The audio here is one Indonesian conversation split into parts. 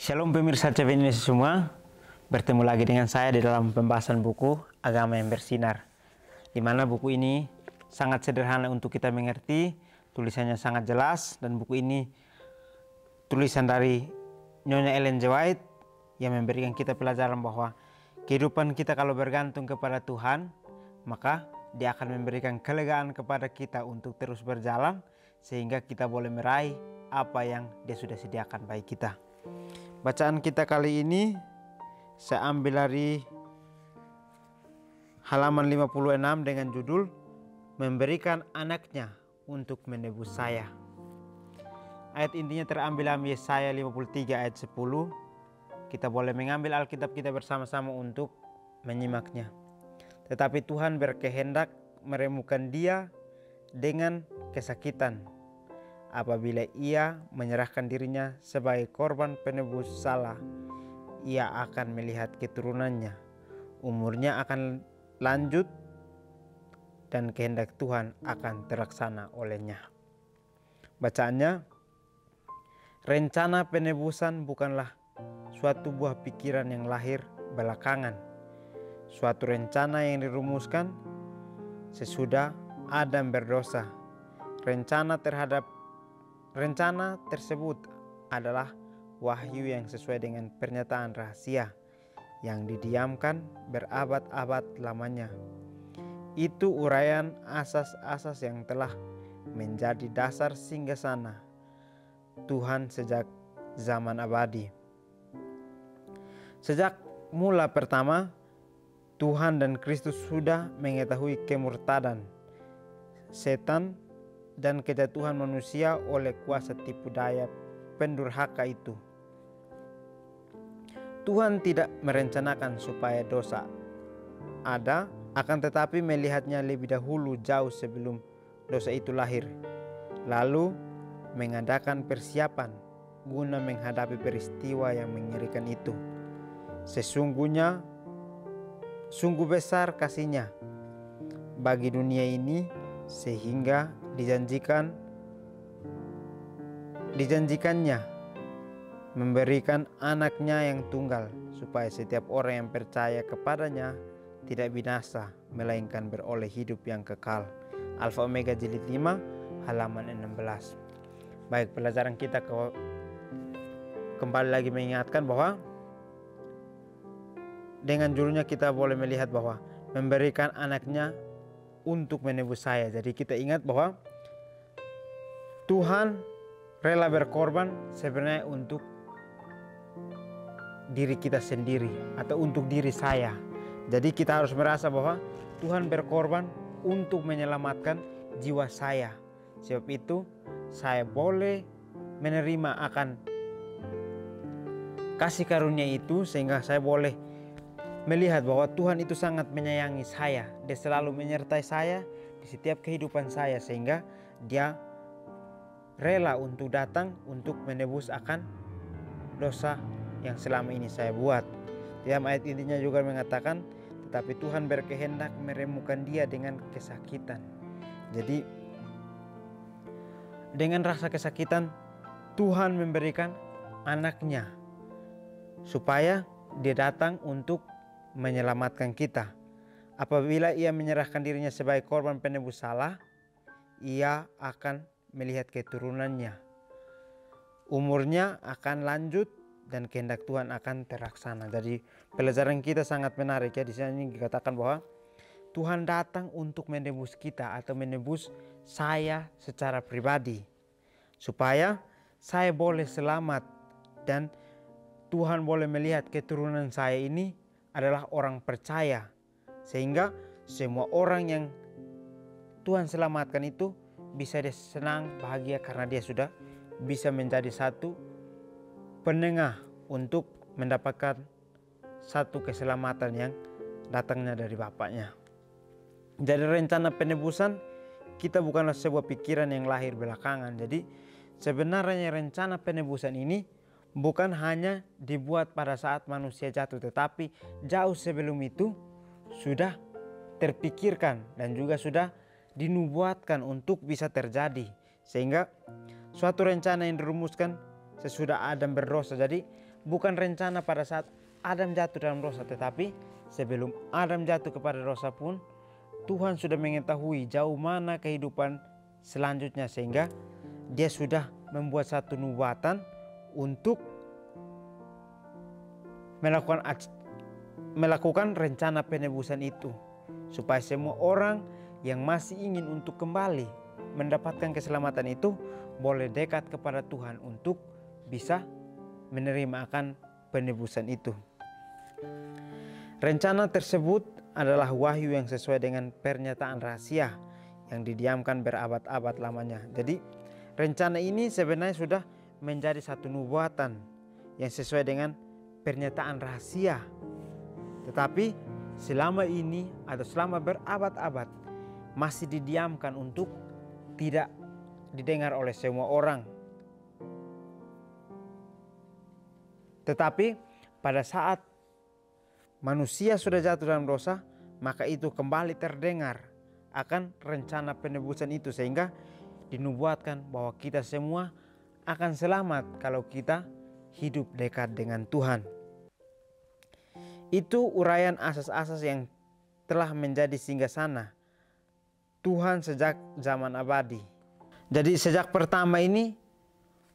Shalom pemirsa CV Indonesia semua. Bertemu lagi dengan saya di dalam pembahasan buku Agama yang Bersinar, di mana buku ini sangat sederhana untuk kita mengerti, tulisannya sangat jelas, dan buku ini tulisan dari Nyonya Ellen G. White yang memberikan kita pelajaran bahwa kehidupan kita kalau bergantung kepada Tuhan, maka Dia akan memberikan kelegaan kepada kita untuk terus berjalan sehingga kita boleh meraih apa yang Dia sudah sediakan bagi kita. Bacaan kita kali ini saya ambil dari halaman 56 dengan judul Memberikan Anaknya untuk Menebus Saya. Ayat intinya terambil dari Yesaya 53 ayat 10. Kita boleh mengambil Alkitab kita bersama-sama untuk menyimaknya. Tetapi Tuhan berkehendak meremukkan dia dengan kesakitan apabila ia menyerahkan dirinya sebagai korban penebus salah. Ia akan melihat keturunannya, umurnya akan lanjut, dan kehendak Tuhan akan terlaksana olehnya. Bacaannya, rencana penebusan bukanlah suatu buah pikiran yang lahir belakangan. Suatu rencana yang dirumuskan sesudah Adam berdosa. Rencana tersebut adalah wahyu yang sesuai dengan pernyataan rahasia yang didiamkan berabad-abad lamanya. Itu uraian asas-asas yang telah menjadi dasar singgasana Tuhan sejak zaman abadi. Sejak mula pertama, Tuhan dan Kristus sudah mengetahui kemurtadan setan dan kejatuhan manusia oleh kuasa tipu daya pendurhaka itu. Tuhan tidak merencanakan supaya dosa ada, akan tetapi melihatnya lebih dahulu jauh sebelum dosa itu lahir, lalu mengadakan persiapan guna menghadapi peristiwa yang mengerikan itu. Sungguh besar kasih-Nya bagi dunia ini sehingga dijanjikannya memberikan anaknya yang tunggal supaya setiap orang yang percaya kepadanya tidak binasa melainkan beroleh hidup yang kekal. Alfa Omega jilid 5 halaman 16. Baik, pelajaran kita kembali lagi mengingatkan bahwa dengan judulnya kita boleh melihat bahwa memberikan anaknya untuk menebus saya. Jadi kita ingat bahwa Tuhan rela berkorban sebenarnya untuk diri kita sendiri atau untuk diri saya. Jadi kita harus merasa bahwa Tuhan berkorban untuk menyelamatkan jiwa saya. Sebab itu saya boleh menerima akan kasih karunia itu, sehingga saya boleh melihat bahwa Tuhan itu sangat menyayangi saya. Dia selalu menyertai saya di setiap kehidupan saya, sehingga Dia rela untuk datang untuk menebus akan dosa yang selama ini saya buat. Dalam ayat intinya juga mengatakan, tetapi Tuhan berkehendak meremukkan dia dengan kesakitan. Jadi dengan rasa kesakitan Tuhan memberikan anaknya supaya Dia datang untuk menyelamatkan kita. Apabila Ia menyerahkan dirinya sebagai korban penebus salah, Ia akan melihat keturunannya, umurnya akan lanjut, dan kehendak Tuhan akan terlaksana. Jadi pelajaran kita sangat menarik ya. Di sini dikatakan bahwa Tuhan datang untuk menebus kita atau menebus saya secara pribadi, supaya saya boleh selamat dan Tuhan boleh melihat keturunan saya ini adalah orang percaya, sehingga semua orang yang Tuhan selamatkan itu bisa dia senang, bahagia karena dia sudah bisa menjadi satu penengah untuk mendapatkan satu keselamatan yang datangnya dari Bapaknya. Jadi rencana penebusan kita bukanlah sebuah pikiran yang lahir belakangan. Jadi sebenarnya rencana penebusan ini bukan hanya dibuat pada saat manusia jatuh, tetapi jauh sebelum itu sudah terpikirkan dan juga sudah dinubuatkan untuk bisa terjadi. Sehingga suatu rencana yang dirumuskan sesudah Adam berdosa. Jadi bukan rencana pada saat Adam jatuh dalam dosa, tetapi sebelum Adam jatuh kepada dosa pun Tuhan sudah mengetahui jauh mana kehidupan selanjutnya, sehingga dia sudah membuat satu nubuatan untuk melakukan rencana penebusan itu, supaya semua orang yang masih ingin untuk kembali mendapatkan keselamatan itu boleh dekat kepada Tuhan untuk bisa menerima akan penebusan itu. Rencana tersebut adalah wahyu yang sesuai dengan pernyataan rahasia yang didiamkan berabad-abad lamanya. Jadi rencana ini sebenarnya sudah menjadi satu nubuatan yang sesuai dengan pernyataan rahasia. Tetapi selama ini atau selama berabad-abad masih didiamkan untuk tidak didengar oleh semua orang. Tetapi pada saat manusia sudah jatuh dalam dosa, maka itu kembali terdengar akan rencana penebusan itu, sehingga dinubuatkan bahwa kita semua akan selamat kalau kita hidup dekat dengan Tuhan. Itu uraian asas-asas yang telah menjadi singgasana Tuhan sejak zaman abadi. Jadi sejak pertama ini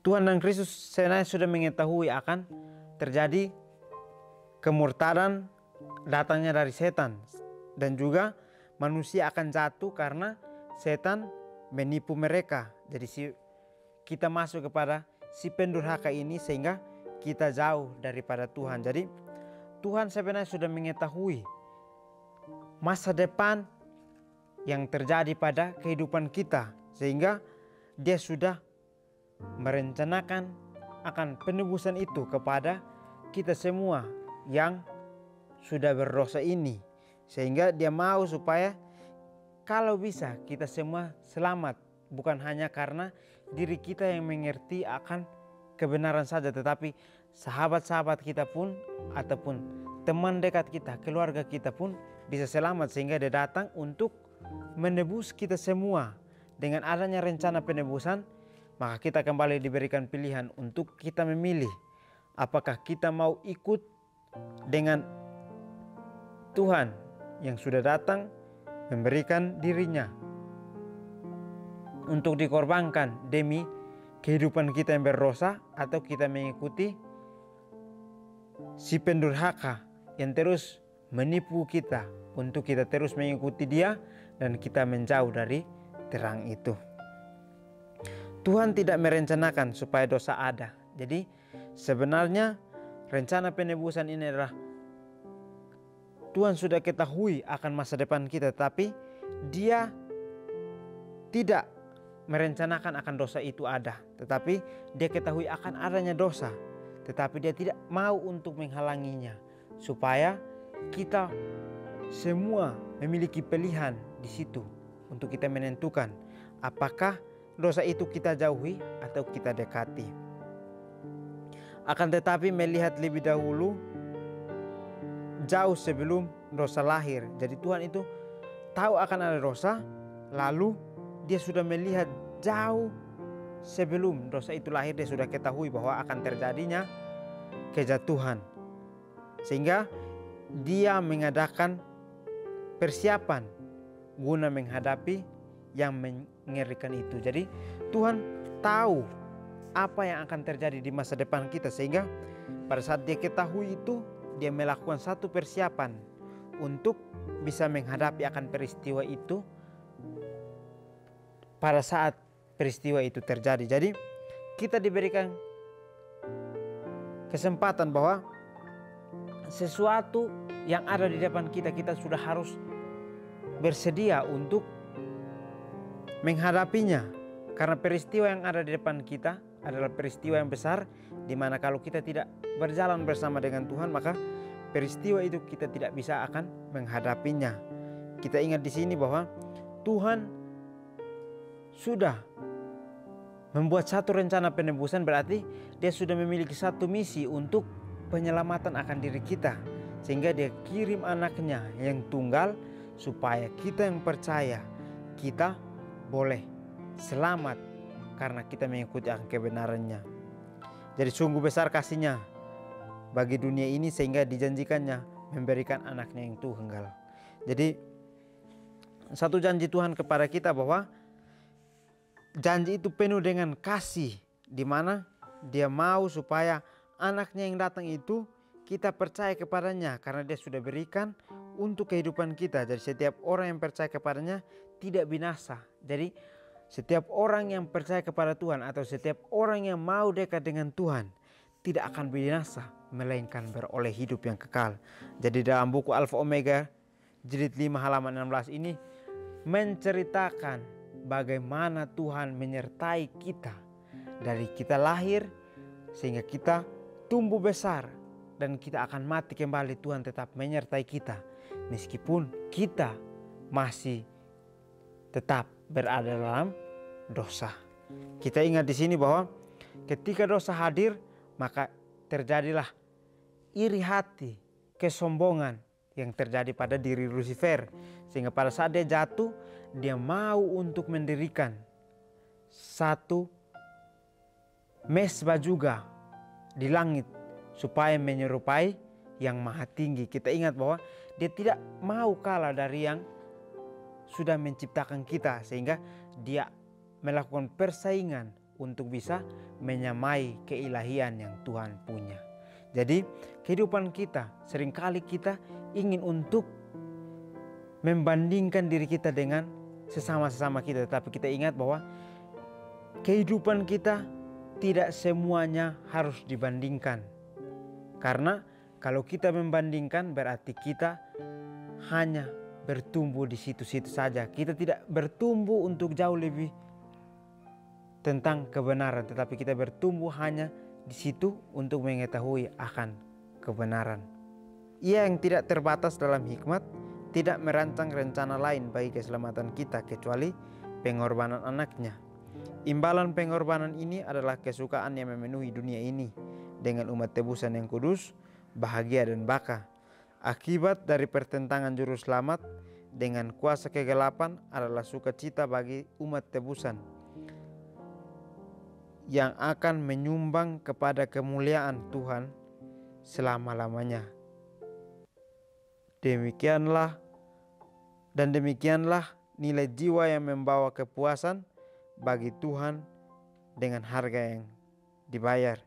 Tuhan dan Kristus sebenarnya sudah mengetahui akan terjadi kemurtadan datangnya dari setan, dan juga manusia akan jatuh karena setan menipu mereka. Jadi kita masuk kepada si pendurhaka ini sehingga kita jauh daripada Tuhan. Jadi Tuhan sebenarnya sudah mengetahui masa depan yang terjadi pada kehidupan kita, sehingga dia sudah merencanakan akan penebusan itu kepada kita semua yang sudah berdosa ini, sehingga dia mau supaya kalau bisa kita semua selamat, bukan hanya karena diri kita yang mengerti akan kebenaran saja, tetapi sahabat-sahabat kita pun ataupun teman dekat kita, keluarga kita pun bisa selamat, sehingga dia datang untuk menebus kita semua. Dengan adanya rencana penebusan, maka kita kembali diberikan pilihan untuk kita memilih apakah kita mau ikut dengan Tuhan yang sudah datang memberikan dirinya untuk dikorbankan demi kehidupan kita yang berdosa, atau kita mengikuti si pendurhaka yang terus menipu kita untuk kita terus mengikuti dia dan kita menjauh dari terang itu. Tuhan tidak merencanakan supaya dosa ada. Jadi sebenarnya rencana penebusan ini adalah Tuhan sudah ketahui akan masa depan kita, tapi dia tidak merencanakan akan dosa itu ada, tetapi dia ketahui akan adanya dosa, tetapi dia tidak mau untuk menghalanginya, supaya kita semua memiliki pilihan di situ untuk kita menentukan apakah dosa itu kita jauhi atau kita dekati. Akan tetapi melihat lebih dahulu, jauh sebelum dosa lahir. Jadi Tuhan itu tahu akan ada dosa, lalu dia sudah melihat jauh sebelum dosa itu lahir. Dia sudah ketahui bahwa akan terjadinya kejatuhan, sehingga dia mengadakan persiapan guna menghadapi yang mengerikan itu. Jadi Tuhan tahu apa yang akan terjadi di masa depan kita, sehingga pada saat dia ketahui itu, dia melakukan satu persiapan untuk bisa menghadapi akan peristiwa itu pada saat peristiwa itu terjadi. Jadi kita diberikan kesempatan bahwa sesuatu yang ada di depan kita, kita sudah harus bersedia untuk menghadapinya, karena peristiwa yang ada di depan kita adalah peristiwa yang besar, di mana kalau kita tidak berjalan bersama dengan Tuhan, maka peristiwa itu kita tidak bisa akan menghadapinya. Kita ingat di sini bahwa Tuhan sudah membuat satu rencana penebusan, berarti dia sudah memiliki satu misi untuk penyelamatan akan diri kita, sehingga dia kirim anaknya yang tunggal supaya kita yang percaya kita boleh selamat karena kita mengikuti akan kebenarannya. Jadi sungguh besar kasihnya bagi dunia ini sehingga dijanjikannya memberikan anaknya yang tunggal. Jadi satu janji Tuhan kepada kita bahwa janji itu penuh dengan kasih, di mana Dia mau supaya anaknya yang datang itu kita percaya kepadanya karena Dia sudah berikan untuk kehidupan kita. Jadi setiap orang yang percaya kepadanya tidak binasa. Jadi setiap orang yang percaya kepada Tuhan atau setiap orang yang mau dekat dengan Tuhan tidak akan binasa, melainkan beroleh hidup yang kekal. Jadi dalam buku Alfa Omega jilid 5 halaman 16 ini menceritakan bagaimana Tuhan menyertai kita dari kita lahir sehingga kita tumbuh besar dan kita akan mati kembali. Tuhan tetap menyertai kita meskipun kita masih tetap berada dalam dosa. Kita ingat di sini bahwa ketika dosa hadir, maka terjadilah iri hati, kesombongan yang terjadi pada diri Lucifer, sehingga pada saat dia jatuh, dia mau untuk mendirikan satu mesbah juga di langit supaya menyerupai yang maha tinggi. Kita ingat bahwa dia tidak mau kalah dari yang sudah menciptakan kita, sehingga dia melakukan persaingan untuk bisa menyamai keilahian yang Tuhan punya. Jadi kehidupan kita seringkali kita ingin untuk membandingkan diri kita dengan sesama-sesama kita, tetapi kita ingat bahwa kehidupan kita tidak semuanya harus dibandingkan. Karena kalau kita membandingkan berarti kita hanya bertumbuh di situ-situ saja. Kita tidak bertumbuh untuk jauh lebih tentang kebenaran, tetapi kita bertumbuh hanya di situ untuk mengetahui akan kebenaran. Ia yang tidak terbatas dalam hikmat tidak merancang rencana lain bagi keselamatan kita kecuali pengorbanan anaknya. Imbalan pengorbanan ini adalah kesukaan yang memenuhi dunia ini dengan umat tebusan yang kudus, bahagia dan baka. Akibat dari pertentangan juru selamat dengan kuasa kegelapan adalah sukacita bagi umat tebusan yang akan menyumbang kepada kemuliaan Tuhan selama-lamanya. Demikianlah nilai jiwa yang membawa kepuasan bagi Tuhan dengan harga yang dibayar.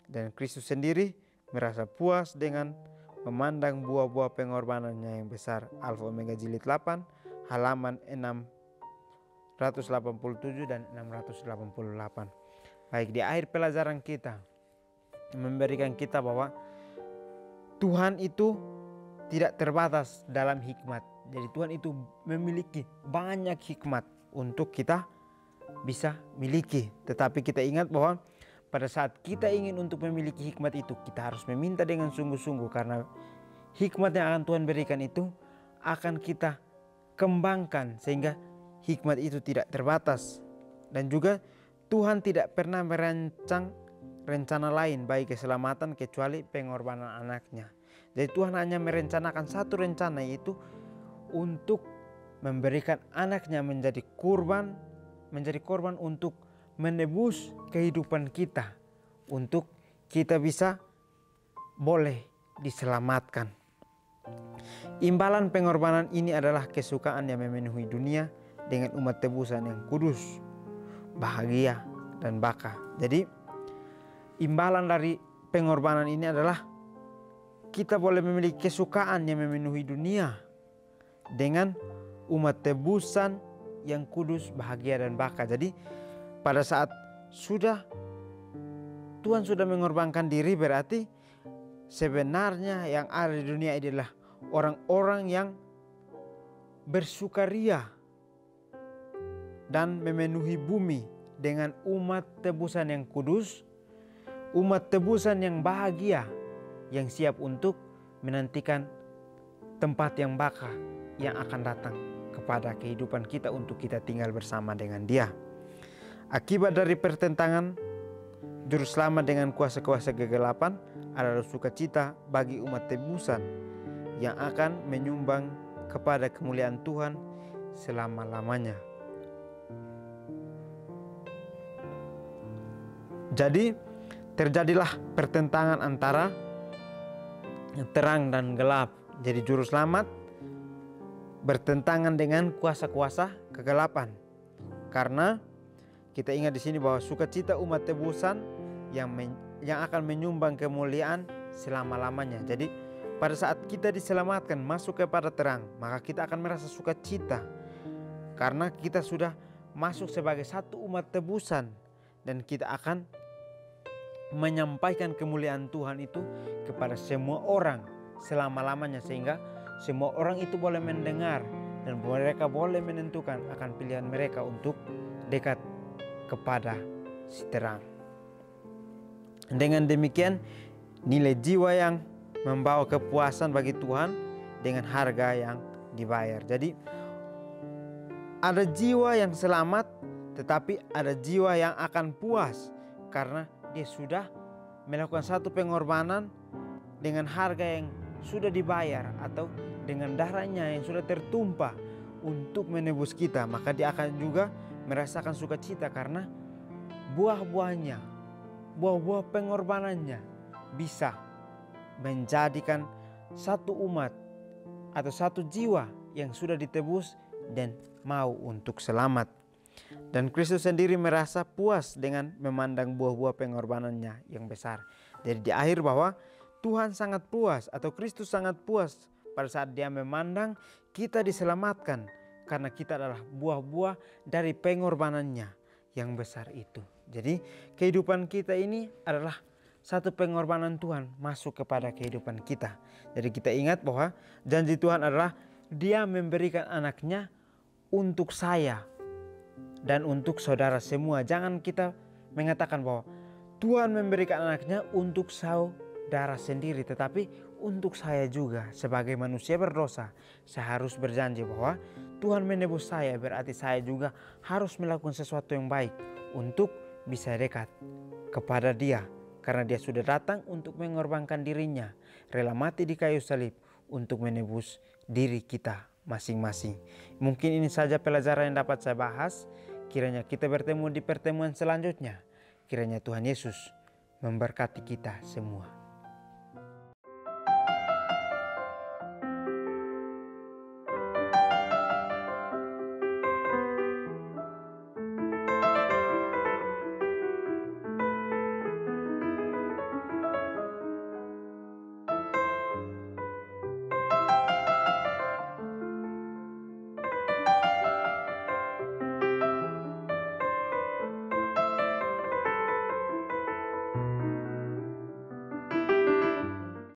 Dan Kristus sendiri merasa puas dengan memandang buah-buah pengorbanannya yang besar. Alfa Omega jilid 8 halaman 687 dan 688. Baik, di akhir pelajaran kita memberikan kita bahwa Tuhan itu tidak terbatas dalam hikmat. Jadi Tuhan itu memiliki banyak hikmat untuk kita bisa miliki. Tetapi kita ingat bahwa pada saat kita ingin untuk memiliki hikmat itu, kita harus meminta dengan sungguh-sungguh, karena hikmat yang akan Tuhan berikan itu akan kita kembangkan sehingga hikmat itu tidak terbatas. Dan juga Tuhan tidak pernah merancang rencana lain bagi keselamatan kecuali pengorbanan anaknya. Jadi Tuhan hanya merencanakan satu rencana, yaitu untuk memberikan anaknya menjadi korban untuk menebus kehidupan kita, untuk kita bisa boleh diselamatkan. Imbalan pengorbanan ini adalah kesukaan yang memenuhi dunia dengan umat tebusan yang kudus, bahagia dan baka. Jadi imbalan dari pengorbanan ini adalah kita boleh memiliki kesukaan yang memenuhi dunia dengan umat tebusan yang kudus, bahagia dan baka. Jadi pada saat Tuhan sudah mengorbankan diri, berarti sebenarnya yang ada di dunia ini adalah orang-orang yang bersukaria dan memenuhi bumi dengan umat tebusan yang kudus, umat tebusan yang bahagia, yang siap untuk menantikan tempat yang baka yang akan datang kepada kehidupan kita untuk kita tinggal bersama dengan Dia. Akibat dari pertentangan juru selamat dengan kuasa-kuasa kegelapan adalah sukacita bagi umat tebusan yang akan menyumbang kepada kemuliaan Tuhan selama-lamanya. Jadi terjadilah pertentangan antara terang dan gelap. Jadi juru selamat bertentangan dengan kuasa-kuasa kegelapan. Karena kita ingat di sini bahwa sukacita umat tebusan yang akan menyumbang kemuliaan selama-lamanya. Jadi pada saat kita diselamatkan masuk kepada terang, maka kita akan merasa sukacita karena kita sudah masuk sebagai satu umat tebusan, dan kita akan menyampaikan kemuliaan Tuhan itu kepada semua orang selama-lamanya, sehingga semua orang itu boleh mendengar dan mereka boleh menentukan akan pilihan mereka untuk dekat kepada si terang. Dengan demikian nilai jiwa yang membawa kepuasan bagi Tuhan dengan harga yang dibayar. Jadi ada jiwa yang selamat, tetapi ada jiwa yang akan puas karena dia sudah melakukan satu pengorbanan dengan harga yang sudah dibayar atau dengan darahnya yang sudah tertumpah untuk menebus kita. Maka dia akan juga merasakan sukacita karena buah-buahnya, buah-buah pengorbanannya bisa menjadikan satu umat atau satu jiwa yang sudah ditebus dan mau untuk selamat. Dan Kristus sendiri merasa puas dengan memandang buah-buah pengorbanannya yang besar. Jadi di akhir bahwa Tuhan sangat puas atau Kristus sangat puas pada saat dia memandang kita diselamatkan karena kita adalah buah-buah dari pengorbanannya yang besar itu. Jadi kehidupan kita ini adalah satu pengorbanan Tuhan masuk kepada kehidupan kita. Jadi kita ingat bahwa janji Tuhan adalah dia memberikan anaknya untuk saya dan untuk saudara semua. Jangan kita mengatakan bahwa Tuhan memberikan anaknya untuk saudara sendiri, tetapi untuk saya juga sebagai manusia berdosa. Saya harus berjanji bahwa Tuhan menebus saya, berarti saya juga harus melakukan sesuatu yang baik untuk bisa dekat kepada Dia. Karena dia sudah datang untuk mengorbankan dirinya, rela mati di kayu salib untuk menebus diri kita masing-masing. Mungkin ini saja pelajaran yang dapat saya bahas. Kiranya kita bertemu di pertemuan selanjutnya. Kiranya Tuhan Yesus memberkati kita semua.